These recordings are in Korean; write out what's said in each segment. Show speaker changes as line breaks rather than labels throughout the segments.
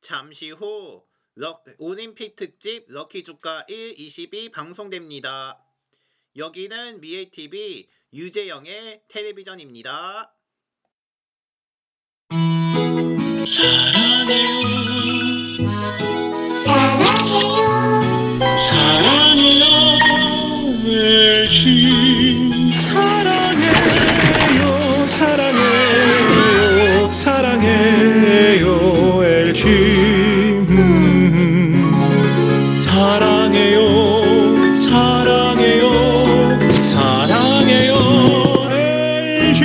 잠시 후 올림픽 특집 럭키 주가 1, 22 방송됩니다. 여기는 미에TV 유재영의 텔레비전입니다.
사랑해요 사랑해요 LG 사랑해요 사랑해요 사랑해요 LG 사랑해요 사랑해요 사랑해요 LG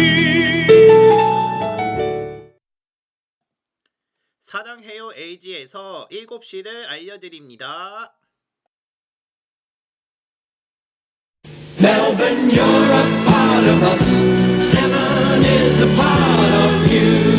사랑해요 LG에서 7시를 알려드립니다.
Melbourne, you're a part of us. Seven is a part of you.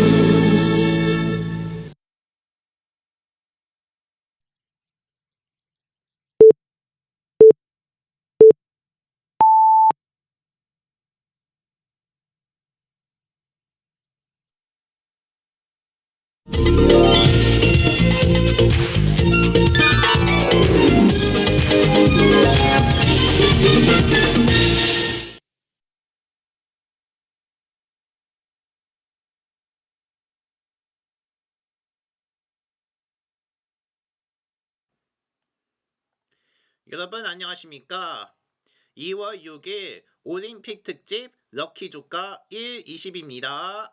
여러분 안녕하십니까? 2월 6일 올림픽 특집 럭키 주가 1, 20입니다.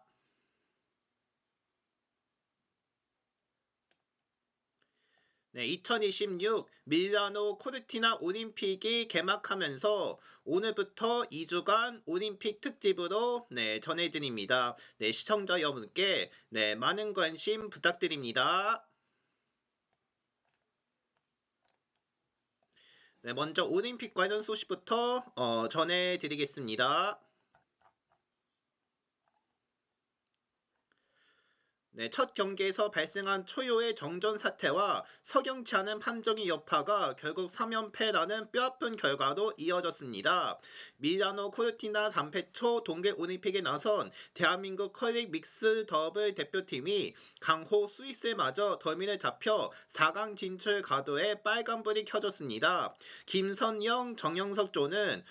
네, 2026 밀라노 코르티나 올림픽이 개막하면서 오늘부터 2주간 올림픽 특집으로 전해드립니다. 시청자 여러분께 많은 관심 부탁드립니다. 먼저 올림픽 관련 소식부터 전해드리겠습니다. 첫 경기에서 발생한 초유의 정전 사태와 석연치 않은 판정의 여파가 결국 3연패라는 뼈아픈 결과로 이어졌습니다. 밀라노 코르티나 단페초 동계올림픽에 나선 대한민국 커링 믹스 더블 대표팀이 강호 스위스에 맞아 더미를 잡혀 4강 진출 가도에 빨간불이 켜졌습니다. 김선영, 정영석 조는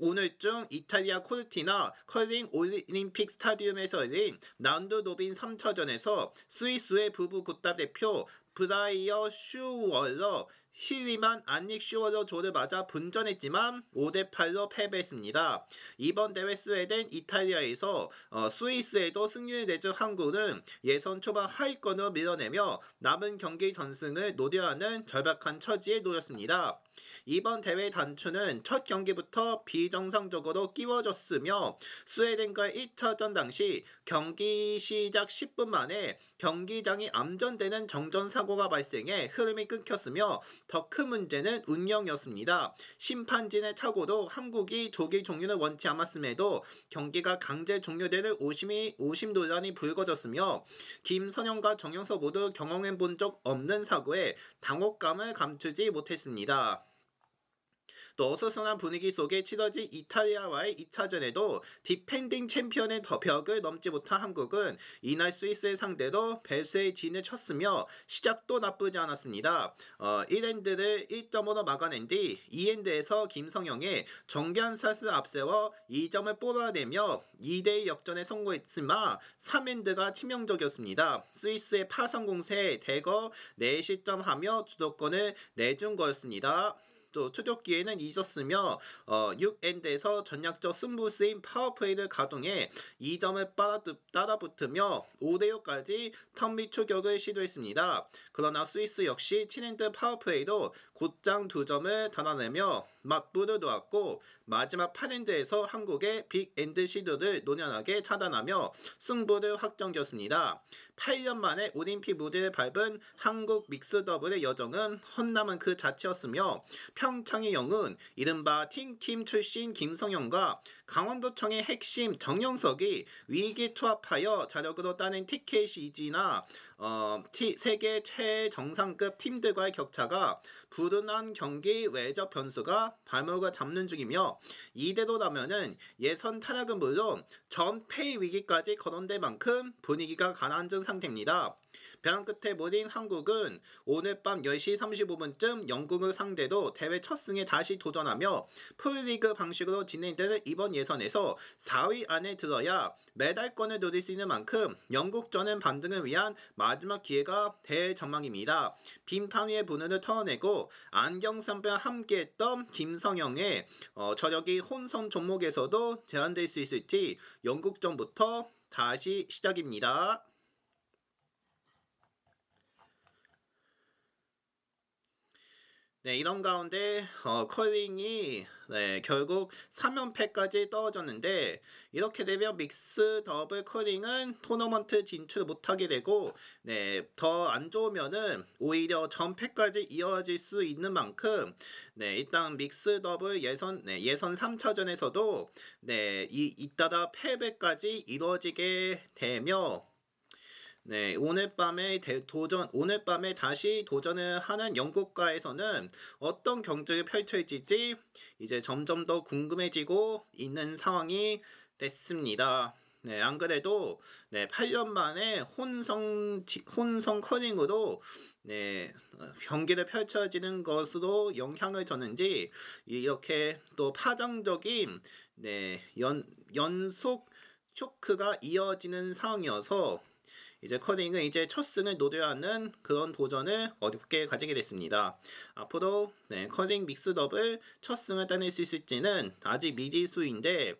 오늘중 이탈리아 코르티나 커링 올림픽 스타디움에서 열린 라운드 로빈 3차전에서 스위스의 부부 국가대표 브라이어 슈월러, 힐리만 안닉 슈월러 조를 맞아 분전했지만 5대8로 패배했습니다. 이번 대회 스웨덴, 이탈리아에서 스위스에도 승리를 내준 한국은 예선 초반 하위권으로 밀어내며 남은 경기 전승을 노려하는 절박한 처지에 놓였습니다. 이번 대회 단추는 첫 경기부터 비정상적으로 끼워졌으며 스웨덴과의 1차전 당시 경기 시작 10분 만에 경기장이 암전되는 정전 사고가 발생해 흐름이 끊겼으며 더 큰 문제는 운영이었습니다. 심판진의 착오로 한국이 조기 종료를 원치 않았음에도 경기가 강제 종료되는 오심 논란이 불거졌으며 김선영과 정영석 모두 경험해본 적 없는 사고에 당혹감을 감추지 못했습니다. 또 어수선한 분위기 속에 치러진 이탈리아와의 2차전에도 디펜딩 챔피언의 벽을 넘지 못한 한국은 이날 스위스를 상대로 배수의 진을 쳤으며 시작도 나쁘지 않았습니다. 1엔드를 1점으로 막아낸 뒤 2엔드에서 김성영의 정교한 샷을 앞세워 2점을 뽑아내며 2대2 역전에 성공했지만 3엔드가 치명적이었습니다. 스위스의 파상 공세에 대거 4실점하며 주도권을 내준 거였습니다. 또 추격기에는 잊었으며 6엔드에서 전략적 승부수인 파워플레이를 가동해 2점을 따라붙으며 5대6까지 턴밑 추격을 시도했습니다. 그러나 스위스 역시 7엔드 파워플레이로 곧장 2점을 달아내며 맞불을 놓았고 마지막 8엔드에서 한국의 빅엔드 시도를 노련하게 차단하며 승부를 확정지었습니다. 8년 만에 올림픽 무대를 밟은 한국 믹스 더블의 여정은 헛남은 그 자체였으며 평창의 영웅 이른바 팀킴 출신 김성영과 강원도청의 핵심 정영석이 위기 투합하여 자력으로 따낸 티켓이지나 세계 최정상급 팀들과의 격차가 불운한 경기 외적 변수가 발목을 잡는 중이며 이대로라면은 예선 타락은 물론 전패 위기까지 거론될 만큼 분위기가 가라앉은 상태입니다. 벼랑 끝에 몰린 한국은 오늘 밤 10시 35분쯤 영국을 상대로 대회 첫 승에 다시 도전하며 풀리그 방식으로 진행되는 이번 예선에서 4위 안에 들어야 메달권을 노릴 수 있는 만큼 영국전은 반등을 위한 마지막 기회가 될 전망입니다. 빈판 위의 분을 털어내고 안경선배와 함께했던 김성영의 저력이 혼성 종목에서도 제한될 수 있을지 영국전부터 다시 시작입니다. 네, 이런 가운데 커링이 결국 3연패까지 떨어졌는데 이렇게 되면 믹스 더블 커링은 토너먼트 진출 못하게 되고 더 안 좋으면은 오히려 전패까지 이어질 수 있는 만큼 일단 믹스 더블 예선 3차전에서도 잇따라 패배까지 이루어지게 되며 오늘 밤에 다시 도전을 하는 영국과에서는 어떤 경기를 펼쳐질지 이제 점점 더 궁금해지고 있는 상황이 됐습니다. 안 그래도 8년 만에 혼성 커링으로 경기를 펼쳐지는 것으로 영향을 줬는지 이렇게 또 파장적인 연속 쇼크가 이어지는 상황이어서 이제 커링은 이제 첫 승을 노려야 하는 그런 도전을 어렵게 가지게 됐습니다. 앞으로 커링 믹스더블 첫 승을 따낼 수 있을지는 아직 미지수인데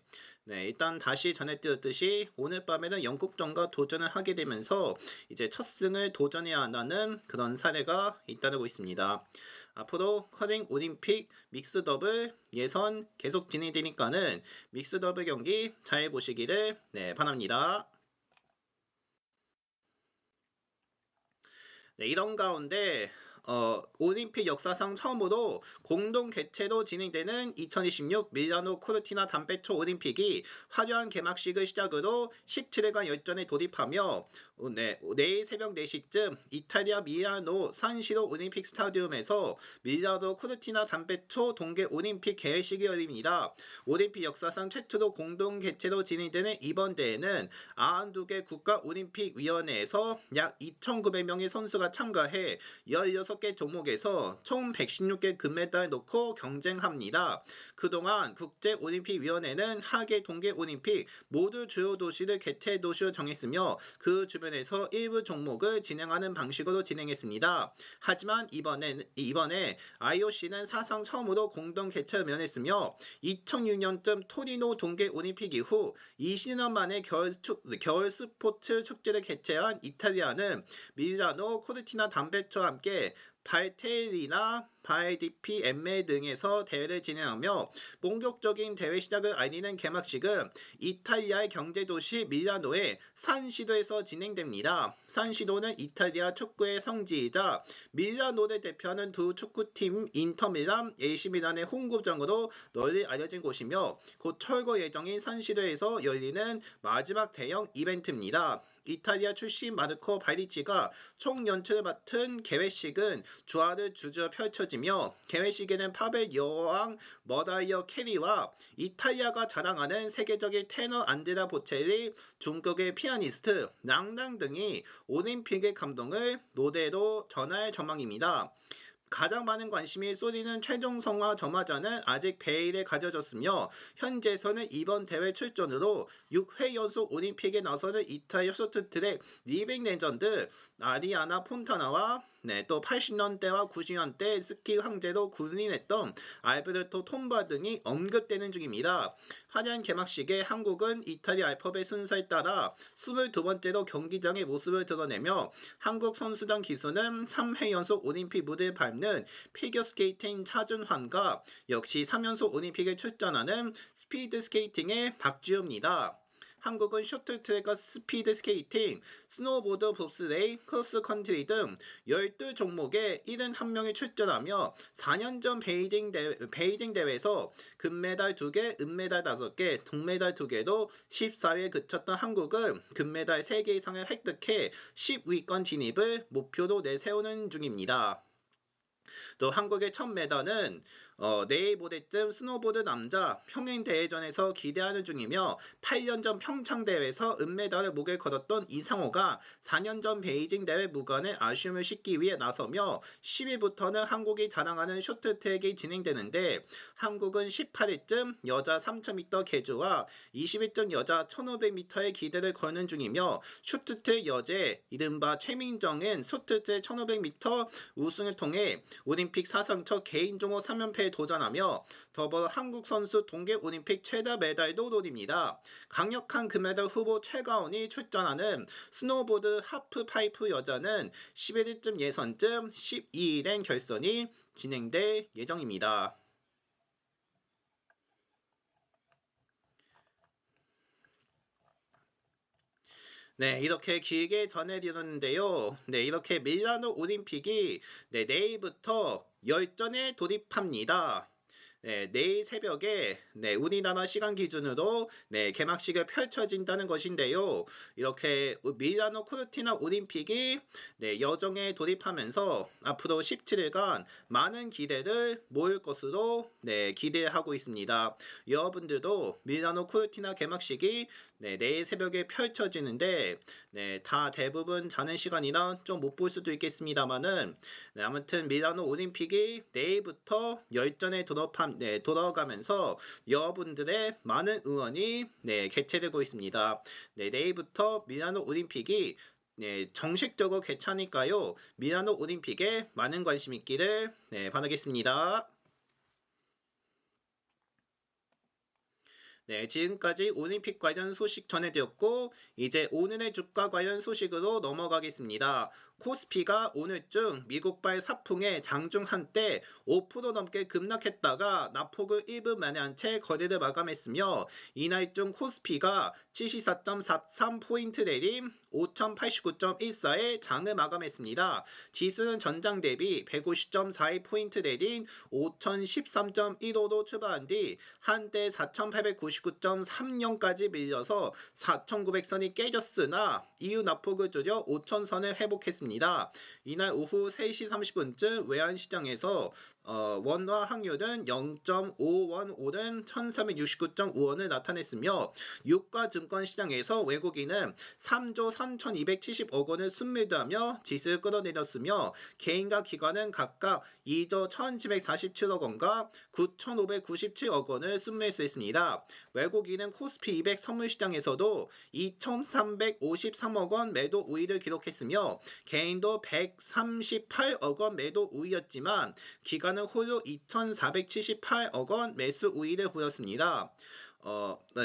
일단 다시 전해드렸듯이 오늘 밤에는 영국전과 도전을 하게 되면서 이제 첫 승을 도전해야 한다는 그런 사례가 잇따르고 있습니다. 앞으로 커링 올림픽 믹스더블 예선 계속 진행되니까는 믹스더블 경기 잘 보시기를 바랍니다. 이런 가운데 올림픽 역사상 처음으로 공동 개최로 진행되는 2026 밀라노 코르티나 담배초 올림픽이 화려한 개막식을 시작으로 17일간 열전에 돌입하며 내일 새벽 4시쯤 이탈리아 밀라노 산시로 올림픽 스타디움에서 밀라노 코르티나 담배초 동계 올림픽 개회식이 열립니다. 올림픽 역사상 최초로 공동 개최로 진행되는 이번 대회는 92개 국가올림픽위원회에서 약 2,900명의 선수가 참가해 16개 종목에서 총 116개 금메달을 놓고 경쟁합니다. 그동안 국제올림픽위원회는 하계 동계올림픽 모두 주요 도시를 개최 도시로 정했으며 그 주변에서 일부 종목을 진행하는 방식으로 진행했습니다. 하지만 이번에 IOC는 사상 처음으로 공동 개최를 면했으며 2006년쯤 토리노 동계올림픽 이후 20년 만에 겨울 스포츠 축제를 개최한 이탈리아는 밀라노 코르티나 담배초와 함께 발테리나 바이디피 엠메 등에서 대회를 진행하며 본격적인 대회 시작을 알리는 개막식은 이탈리아의 경제도시 밀라노의 산시도에서 진행됩니다. 산시도는 이탈리아 축구의 성지이자 밀라노를 대표하는 두 축구팀 인터밀란, AC밀란의 홈구장으로 널리 알려진 곳이며 곧 철거 예정인 산시도에서 열리는 마지막 대형 이벤트입니다. 이탈리아 출신 마르코 바리치가 총연출을 맡은 개회식은 주화를 주저 펼쳐지며 개회식에는 팝의 여왕 머라이어 캐리와 이탈리아가 자랑하는 세계적인 테너 안드레아 보첼리, 중국의 피아니스트 랑랑 등이 올림픽의 감동을 노래로 전할 전망입니다. 가장 많은 관심이 쏠리는 최종성화 점화전은 아직 베일에 가져졌으며 현재에서는 이번 대회 출전으로 6회 연속 올림픽에 나서는 이탈리아 쇼트트랙 리빙 레전드 아리아나 폰타나와 또 80년대와 90년대 스키 황제로 군림했던 알베르토 톰바 등이 언급되는 중입니다. 화려한 개막식에 한국은 이탈리아 알파벳 순서에 따라 22번째로 경기장의 모습을 드러내며 한국 선수단 기수는 3회 연속 올림픽 무대에 밟는 피겨스케이팅 차준환과 역시 3연속 올림픽에 출전하는 스피드스케이팅의 박지우입니다. 한국은 쇼트트랙과 스피드 스케이팅, 스노보드, 봅슬레이, 크로스컨트리 등 12종목에 71명이 출전하며 4년 전 베이징 대회에서 금메달 2개, 은메달 5개, 동메달 2개도 14위에 그쳤던 한국은 금메달 3개 이상을 획득해 10위권 진입을 목표로 내세우는 중입니다. 또 한국의 첫 메달은 내일 모레쯤 스노보드 남자 평행 대회전에서 기대하는 중이며 8년 전 평창 대회에서 은메달을 목에 걸었던 이상호가 4년 전 베이징 대회 무관에 아쉬움을 싣기 위해 나서며 10일부터는 한국이 자랑하는 쇼트트랙이 진행되는데 한국은 18일쯤 여자 3000m 계주와 20일쯤 여자 1500m의 기대를 거는 중이며 쇼트트랙 여제 이른바 최민정은 쇼트트랙 1500m 우승을 통해 올림픽 사상 첫 개인 종목 3연패에 도전하며 더불어 한국 선수 동계올림픽 최다 메달도 노립니다. 강력한 금메달 후보 최가온이 출전하는 스노보드 하프파이프 여자는 11일쯤 예선쯤 12일엔 결선이 진행될 예정입니다. 네, 이렇게 길게 전해드렸는데요. 네, 이렇게 밀라노 올림픽이 내일부터 열전에 돌입합니다. 네, 내일 새벽에 우리나라 시간 기준으로 개막식을 펼쳐진다는 것인데요. 이렇게 밀라노 코르티나 올림픽이 여정에 돌입하면서 앞으로 17일간 많은 기대를 모을 것으로 기대하고 있습니다. 여러분들도 밀라노 코르티나 개막식이 내일 새벽에 펼쳐지는데 다 대부분 자는 시간이라 좀 못 볼 수도 있겠습니다만은 아무튼 밀라노 올림픽이 내일부터 열전에 돌아가면서 여러분들의 많은 응원이 개최되고 있습니다. 내일부터 밀라노 올림픽이 정식적으로 개최하니까요. 밀라노 올림픽에 많은 관심 있기를 바라겠습니다. 지금까지 올림픽 관련 소식 전해드렸고 이제 오늘의 주가 관련 소식으로 넘어가겠습니다. 코스피가 오늘쯤 미국발 사풍에 장중 한때 5% 넘게 급락했다가 낙폭을 일부 만회한 채 거래를 마감했으며 이날 중 코스피가 74.43포인트 내림 5089.14에 장을 마감했습니다. 지수는 전장 대비 150.42포인트 내린 5013.15로 출발한 뒤 한때 4899.30까지 밀려서 4900선이 깨졌으나 이후 낙폭을 줄여 5000선을 회복했습니다. 이날 오후 3시 30분쯤 외환시장에서 원화 환율은 0.5원 오른 1369.5원을 나타냈으며 유가 증권시장에서 외국인은 3조 3270억 원을 순매도하며 지수를 끌어내렸으며 개인과 기관은 각각 2조 1747억 원과 9597억 원을 순매수했습니다. 외국인은 코스피 200 선물시장에서도 2353억 원 매도 우위를 기록했으며 개인도 138억 원 매도 우위였지만 기관은 홀로 2478억 원 매수 우위를 보였습니다.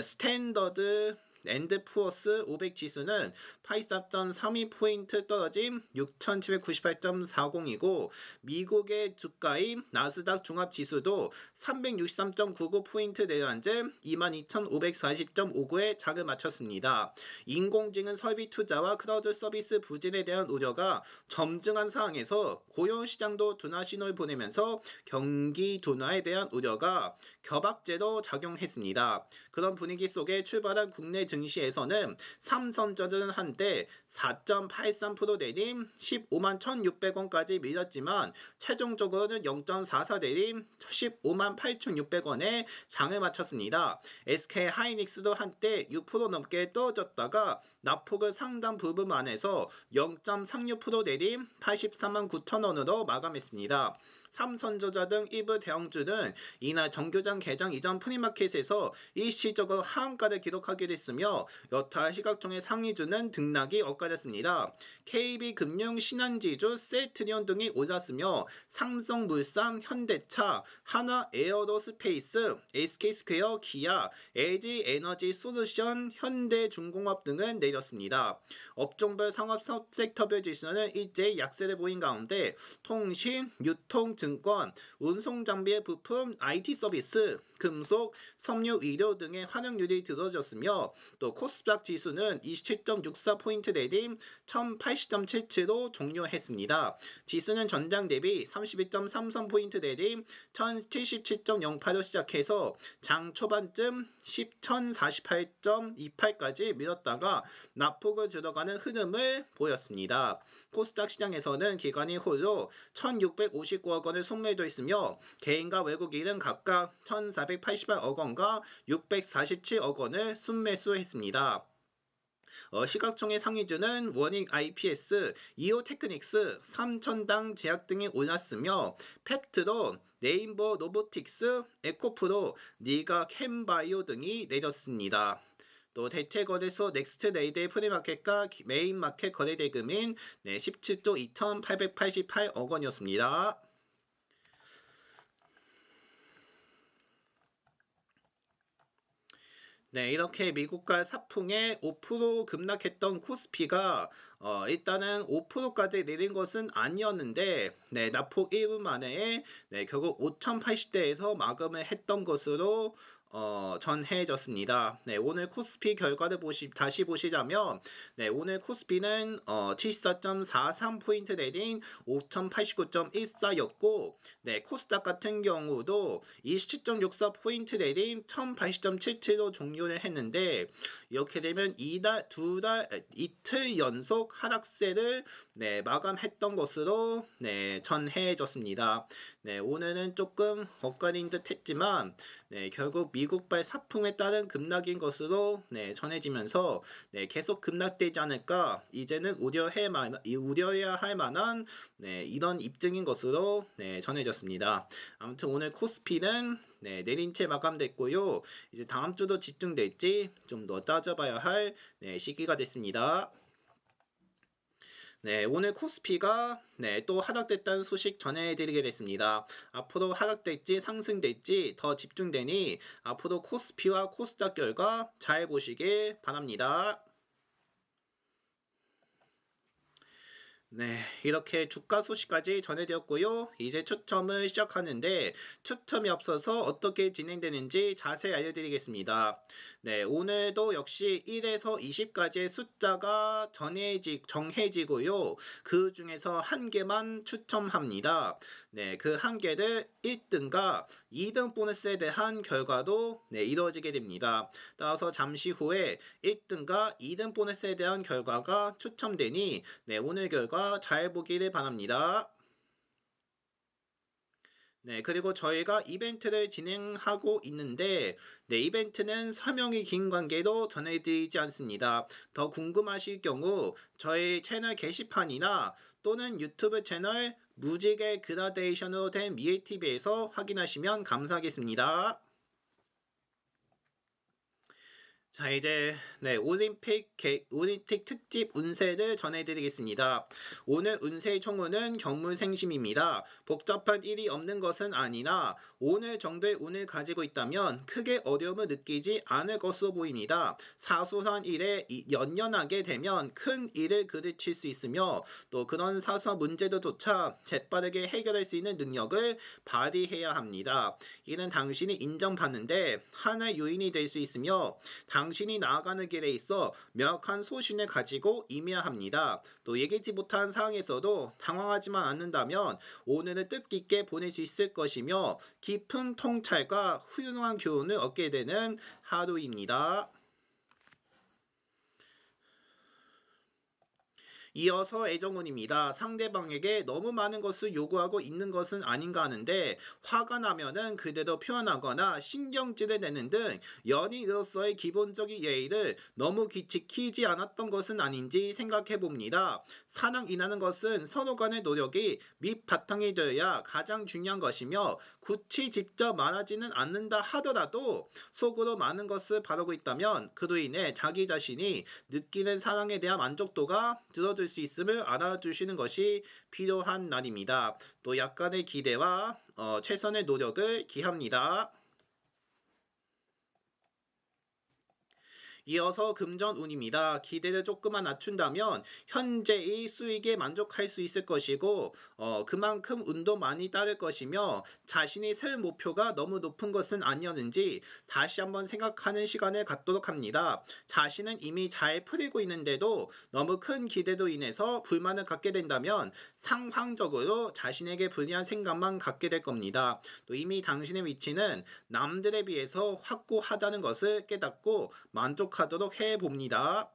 스탠더드 앤드 푸어스 500 지수는 84.32포인트 떨어짐 6798.40이고 미국의 주가인 나스닥 종합지수도 363.99포인트 내려앉음 22,540.59에 장을 마쳤습니다. 인공지능 설비 투자와 클라우드 서비스 부진에 대한 우려가 점증한 상황에서 고용시장도 둔화 신호를 보내면서 경기 둔화에 대한 우려가 겨박제로 작용했습니다. 그런 분위기 속에 출발한 국내 증시에서는 삼성전자는 한때 4.83% 내림 15만 1,600원까지 밀렸지만 최종적으로는 0.44 내림 15만 8,600원에 장을 마쳤습니다. SK 하이닉스도 한때 6% 넘게 떨어졌다가 낙폭을 상당 부분 안에서 0.36% 내림 83만 9천원으로 마감했습니다. 삼성전자 등 일부 대형주는 이날 정교장 개장 이전 프리마켓에서 일시적으로 하한가를 기록하기도 했으며 여타 시각종의 상위주는 등락이 엇갈렸습니다. KB금융, 신한지주, 셀트리온 등이 올랐으며 삼성물산, 현대차, 하나에어로스페이스, SK스퀘어, 기아, LG에너지솔루션, 현대중공업 등은 내렸습니다. 업종별 상업 섹터별 지수는 일제히 약세를 보인 가운데 통신, 유통, 증권, 운송장비의 부품, IT 서비스, 금속, 섬유, 의료 등의 환영률이 들어졌으며 또 코스닥 지수는 27.64포인트 내림 1080.77로 종료했습니다. 지수는 전장 대비 32.33포인트 내림 1077.08로 시작해서 장 초반쯤 1048.28까지 밀었다가 낙폭을 들어가는 흐름을 보였습니다. 코스닥 시장에서는 기관이 홀로 1659억 원을 속매도했으며 개인과 외국인은 각각 1488억 원과 647억 원을 순매수했습니다. 시각청의 상위주는 원익 IPS, 이오테크닉스, 삼천당 제약 등이 올랐으며 펩트론, 네임버 로보틱스, 에코프로, 니가 캠바이오 등이 내렸습니다. 또 대체거래소 넥스트레이드의 프리마켓과 메인마켓 거래대금인 17조 2,888억 원이었습니다. 네, 이렇게 미국과 사풍에 5% 급락했던 코스피가 일단은 5%까지 내린 것은 아니었는데 낙폭 1분 만에 결국 5,080대에서 마감을 했던 것으로 전해졌습니다. 오늘 코스피 결과를 다시 보시자면 오늘 코스피는 74.43포인트 내린 5,089.14였고 코스닥 같은 경우도 27.64포인트 내린 1,080.77로 종료를 했는데 이렇게 되면 이틀 연속 하락세를 마감했던 것으로 전해졌습니다. 오늘은 조금 엇갈린 듯 했지만 결국 미국발 사풍에 따른 급락인 것으로 전해지면서 계속 급락되지 않을까 이제는 우려해야 할 만한 이런 입증인 것으로 전해졌습니다. 아무튼 오늘 코스피는 내린 채 마감됐고요. 이제 다음 주도 집중될지 좀 더 따져봐야 할 시기가 됐습니다. 오늘 코스피가 또 하락됐다는 소식 전해드리게 됐습니다. 앞으로 하락될지 상승될지 더 집중되니 앞으로 코스피와 코스닥 결과 잘 보시길 바랍니다. 이렇게 주가 소식까지 전해드렸고요. 이제 추첨을 시작하는데 추첨이 앞서서 어떻게 진행되는지 자세히 알려드리겠습니다. 오늘도 역시 1에서 20까지의 숫자가 정해지고요. 그 중에서 한 개만 추첨합니다. 그 한 개를 1등과 2등 보너스에 대한 결과도 이루어지게 됩니다. 따라서 잠시 후에 1등과 2등 보너스에 대한 결과가 추첨되니 오늘 결과 잘 보기를 바랍니다. 그리고 저희가 이벤트를 진행하고 있는데 이벤트는 설명이 긴 관계로 전해드리지 않습니다. 더 궁금하실 경우 저희 채널 게시판이나 또는 유튜브 채널 무지개 그라데이션으로 된 미에TV에서 확인하시면 감사하겠습니다. 자, 이제 올림픽 특집 운세를 전해드리겠습니다. 오늘 운세의 총운은 경물생심입니다. 복잡한 일이 없는 것은 아니나 오늘 정도의 운을 가지고 있다면 크게 어려움을 느끼지 않을 것으로 보입니다. 사소한 일에 연연하게 되면 큰 일을 그르칠 수 있으며 또 그런 사소한 문제도조차 재빠르게 해결할 수 있는 능력을 발휘해야 합니다. 이는 당신이 인정받는데 하나의 요인이 될 수 있으며 당신이 나아가는 길에 있어 명확한 소신을 가지고 임해야 합니다. 또 예기치 못한 상황에서도 당황하지만 않는다면 오늘을 뜻깊게 보낼 수 있을 것이며 깊은 통찰과 훌륭한 교훈을 얻게 되는 하루입니다. 이어서 애정운입니다. 상대방에게 너무 많은 것을 요구하고 있는 것은 아닌가 하는데 화가 나면은 그대로 표현하거나 신경질을 내는 등 연인으로서의 기본적인 예의를 너무 지키지 않았던 것은 아닌지 생각해 봅니다. 사랑이라는 것은 서로 간의 노력이 밑바탕이 되어야 가장 중요한 것이며 굳이 직접 말하지는 않는다 하더라도 속으로 많은 것을 바라고 있다면 그로 인해 자기 자신이 느끼는 사랑에 대한 만족도가 줄어들 수 있음을 알아주시는 것이 필요한 날입니다. 또 약간의 기대와 최선의 노력을 기합니다. 이어서 금전운입니다. 기대를 조금만 낮춘다면 현재의 수익에 만족할 수 있을 것이고 그만큼 운도 많이 따를 것이며 자신이 세울 목표가 너무 높은 것은 아니었는지 다시 한번 생각하는 시간을 갖도록 합니다. 자신은 이미 잘 풀리고 있는데도 너무 큰 기대로 인해서 불만을 갖게 된다면 상황적으로 자신에게 불리한 생각만 갖게 될 겁니다. 또 이미 당신의 위치는 남들에 비해서 확고하다는 것을 깨닫고 만족하도록 해봅니다.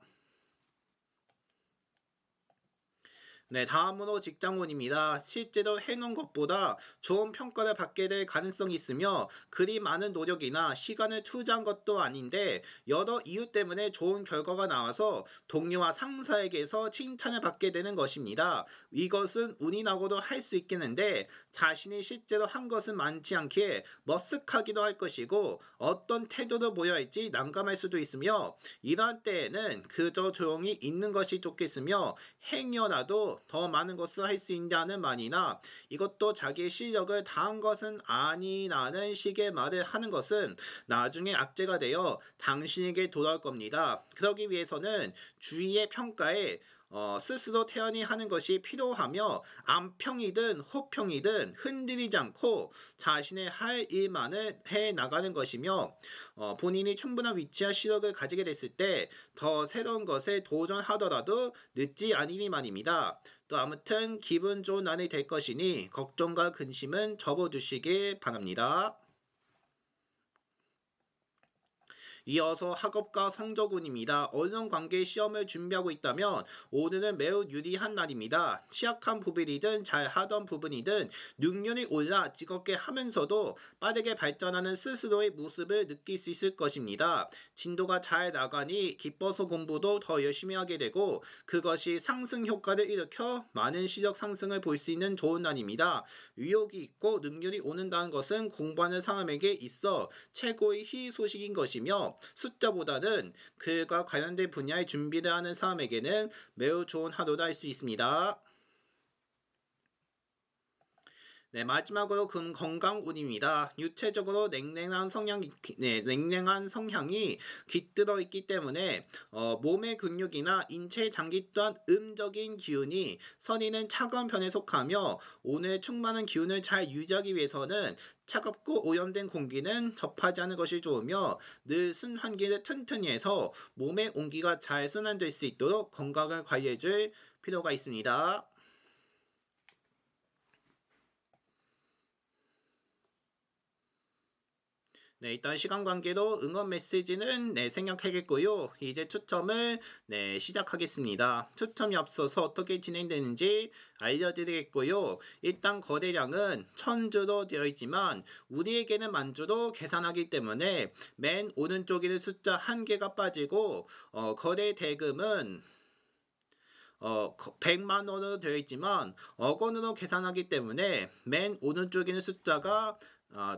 네, 다음으로 직장운입니다. 실제로 해놓은 것보다 좋은 평가를 받게 될 가능성이 있으며 그리 많은 노력이나 시간을 투자한 것도 아닌데 여러 이유 때문에 좋은 결과가 나와서 동료와 상사에게서 칭찬을 받게 되는 것입니다. 이것은 운이 나고도 할 수 있겠는데 자신이 실제로 한 것은 많지 않기에 머쓱하기도 할 것이고 어떤 태도를 보여야 할지 난감할 수도 있으며 이러한 때에는 그저 조용히 있는 것이 좋겠으며 행여라도 더 많은 것을 할 수 있냐는 말이나 이것도 자기의 실력을 다한 것은 아니라는 식의 말을 하는 것은 나중에 악재가 되어 당신에게 돌아올 겁니다. 그러기 위해서는 주위의 평가에 스스로 태연히 하는 것이 필요하며 안평이든 호평이든 흔들리지 않고 자신의 할 일만을 해 나가는 것이며 본인이 충분한 위치와 실력을 가지게 됐을 때 더 새로운 것에 도전하더라도 늦지 않으니 말입니다. 또 아무튼 기분 좋은 날이 될 것이니 걱정과 근심은 접어두시길 바랍니다. 이어서 학업과 성적운입니다. 언론관계 시험을 준비하고 있다면 오늘은 매우 유리한 날입니다. 취약한 부분이든 잘하던 부분이든 능률이 올라 즐겁게 하면서도 빠르게 발전하는 스스로의 모습을 느낄 수 있을 것입니다. 진도가 잘 나가니 기뻐서 공부도 더 열심히 하게 되고 그것이 상승 효과를 일으켜 많은 실력 상승을 볼 수 있는 좋은 날입니다. 의욕이 있고 능률이 오른다는 것은 공부하는 사람에게 있어 최고의 희소식인 것이며 숫자보다는 그가 관련된 분야의 준비를 하는 사람에게는 매우 좋은 하루다 할 수 있습니다. 네, 마지막으로 건강운입니다. 유체적으로 냉랭한 성향이 깃들어 있기 때문에 몸의 근육이나 인체 장기 또한 음적인 기운이 선인은 차가운 편에 속하며 오늘 충만한 기운을 잘 유지하기 위해서는 차갑고 오염된 공기는 접하지 않는 것이 좋으며 늘 순환기를 튼튼히 해서 몸의 온기가 잘 순환될 수 있도록 건강을 관리해 줄 필요가 있습니다. 네, 일단 시간 관계로 응원 메시지는 생략하겠고요. 이제 추첨을 시작하겠습니다. 추첨이 앞서서 어떻게 진행되는지 알려드리겠고요. 일단 거래량은 1000주로 되어 있지만 우리에게는 만주로 계산하기 때문에 맨 오른쪽에 있는 숫자 1개가 빠지고 거래 대금은 100만 원으로 되어 있지만 억 원으로 계산하기 때문에 맨 오른쪽에 있는 숫자가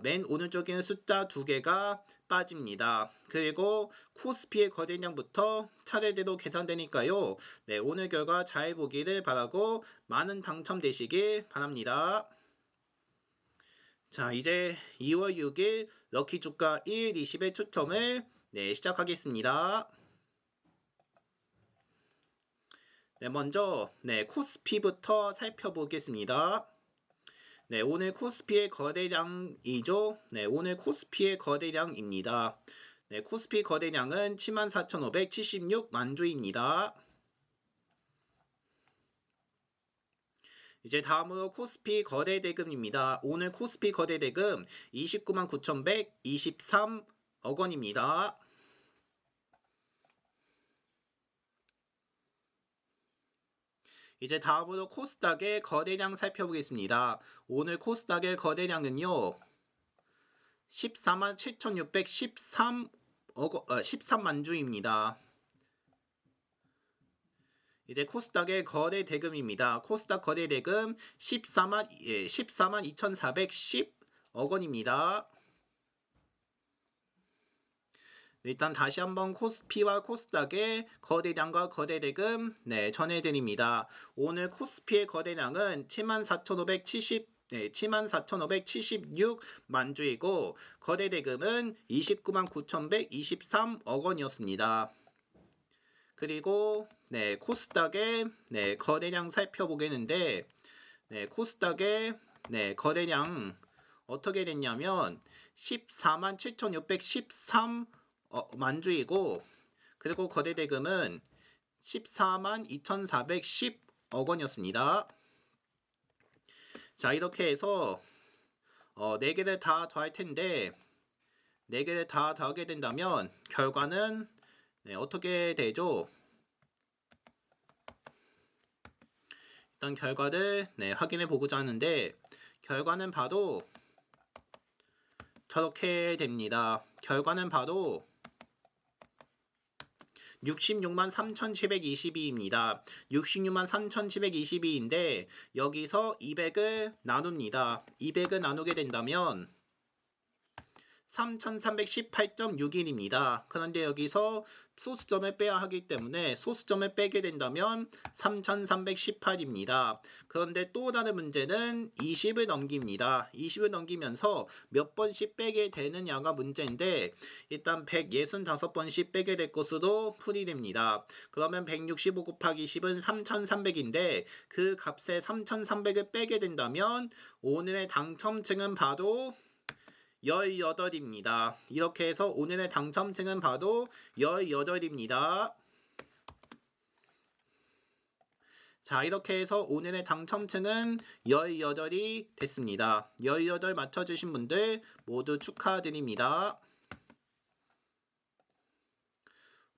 맨 오른쪽에 있는 숫자 2개가 빠집니다. 그리고 코스피의 거래량부터 차례대로 계산되니까요. 네, 오늘 결과 잘 보기를 바라고 많은 당첨되시길 바랍니다. 자, 이제 2월 6일 럭키 주가 1, 20의 추첨을 시작하겠습니다. 네, 먼저 코스피부터 살펴보겠습니다. 네, 오늘 코스피의 거래량이죠. 네, 오늘 코스피의 거래량입니다. 네, 코스피 거래량은 74,576만 주입니다. 이제 다음으로 코스피 거래 대금입니다. 오늘 코스피 거래 대금 29만 9,123억 원입니다. 이제 다음으로 코스닥의 거래량 살펴보겠습니다. 오늘 코스닥의 거래량은요. 14만 7,613만 주입니다. 이제 코스닥의 거래 대금입니다. 코스닥 거래 대금 14만 2,410억 원입니다. 일단 다시 한번 코스피와 코스닥의 거래량과 거래대금 전해드립니다. 오늘 코스피의 거래량은 74,576만 주이고 거래대금은 29만 9,123억 원이었습니다. 그리고 코스닥의 거래량 살펴보겠는데 코스닥의 거래량 어떻게 됐냐면 14만 7,613 만주이고 그리고 거래 대금은 14만 2,410억 원이었습니다. 자, 이렇게 해서 4개를 다 더할 텐데 4개를 다 더하게 된다면 결과는 어떻게 되죠? 일단 결과를 확인해 보고자 하는데 결과는 바로 저렇게 됩니다. 결과는 바로 66만 3,722입니다. 66만 3,722인데 여기서 200을 나눕니다. 200을 나누게 된다면 3,318.61입니다. 그런데 여기서 소수점을 빼야 하기 때문에 소수점을 빼게 된다면 3,318입니다. 그런데 또 다른 문제는 20을 넘깁니다. 20을 넘기면서 몇 번씩 빼게 되느냐가 문제인데 일단 165번씩 빼게 될 것으로 풀이됩니다. 그러면 165 곱하기 10은 3,300인데 그 값에 3,300을 빼게 된다면 오늘의 당첨층은 바로 18입니다. 이렇게 해서 오늘의 당첨층은 바로 18입니다. 자, 이렇게 해서 오늘의 당첨층은 18이 됐습니다. 18 맞춰주신 분들 모두 축하드립니다.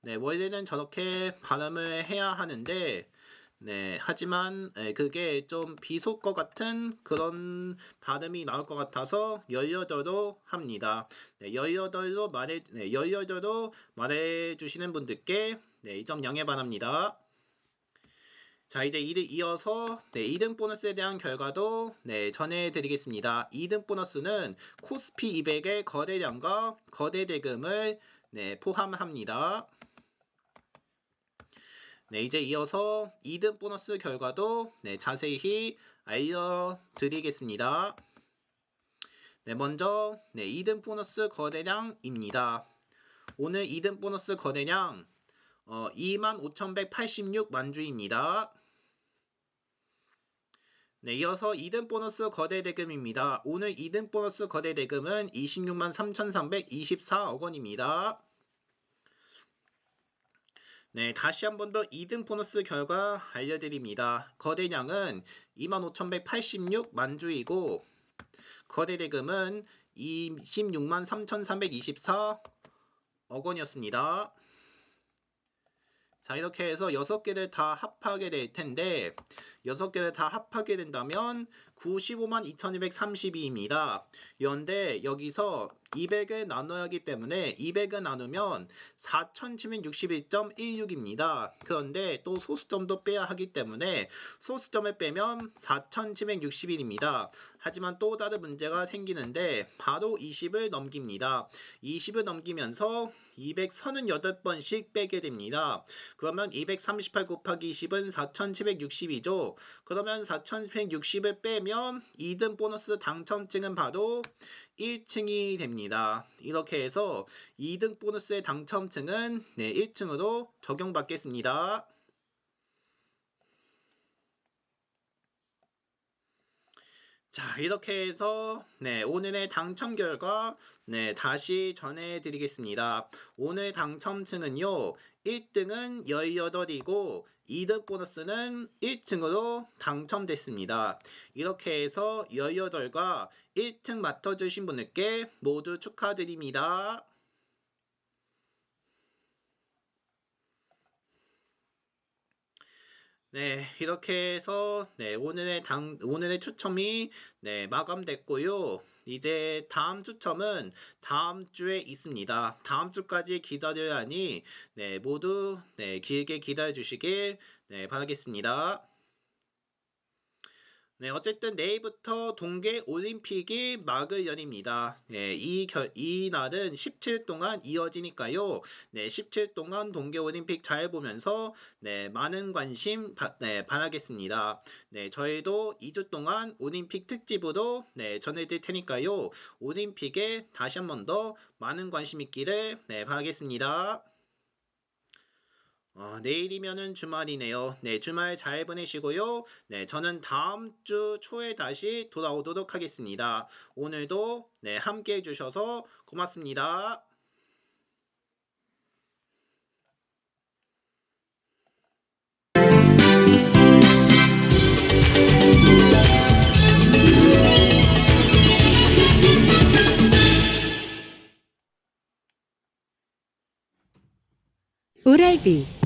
원래는 저렇게 발음을 해야 하는데 하지만 그게 좀 비속어 같은 그런 발음이 나올 것 같아서 18로 합니다. 18로 말해주시는 분들께 이 점 양해 바랍니다. 자, 이제 이어서 2등 보너스에 대한 결과도 전해드리겠습니다. 2등 보너스는 코스피 200의 거래량과 거래 대금을 포함합니다. 이제 이어서 2등 보너스 결과도 자세히 알려드리겠습니다. 먼저 2등 보너스 거래량입니다. 오늘 2등 보너스 거래량 25,186만 주입니다. 이어서 2등 보너스 거래 대금입니다. 오늘 2등 보너스 거래 대금은 26만 3,324억 원입니다. 다시 한 번 더 2등 보너스 결과 알려드립니다. 거래량은 25,186만 주이고 거래 대금은 26만 3,324억 원이었습니다. 자, 이렇게 해서 6개를 다 합하게 될 텐데 6개를 다 합하게 된다면 95만 2,232입니다. 그런데 여기서 200을 나눠야 하기 때문에 200을 나누면 4,761.16입니다. 그런데 또 소수점도 빼야 하기 때문에 소수점을 빼면 4,761입니다. 하지만 또 다른 문제가 생기는데 바로 20을 넘깁니다. 20을 넘기면서 238번씩 빼게 됩니다. 그러면 238 곱하기 20은 4,760이죠. 그러면 4,760을 빼면 2등 보너스 당첨층은 바로 1층이 됩니다. 이렇게 해서 2등 보너스의 당첨층은 1층으로 적용받겠습니다. 자, 이렇게 해서 오늘의 당첨 결과 다시 전해드리겠습니다. 오늘 당첨층은요 1등은 18이고 2등 보너스는 1층으로 당첨됐습니다. 이렇게 해서 18과 1층 맡아주신 분들께 모두 축하드립니다. 이렇게 해서 오늘의 추첨이 마감됐고요. 이제 다음 추첨은 다음 주에 있습니다. 다음 주까지 기다려야 하니 모두 길게 기다려 주시길 바라겠습니다. 어쨌든 내일부터 동계 올림픽이 막을 열입니다. 이 날은 17일 동안 이어지니까요. 17일 동안 동계 올림픽 잘 보면서 많은 관심 바라겠습니다. 저희도 2주 동안 올림픽 특집으로 전해드릴 테니까요. 올림픽에 다시 한 번 더 많은 관심 있기를 바라겠습니다. 내일이면은 주말이네요. 네, 주말 잘 보내시고요. 네, 저는 다음 주 초에 다시 돌아오도록 하겠습니다. 오늘도 네, 함께 해주셔서 고맙습니다.
오랄비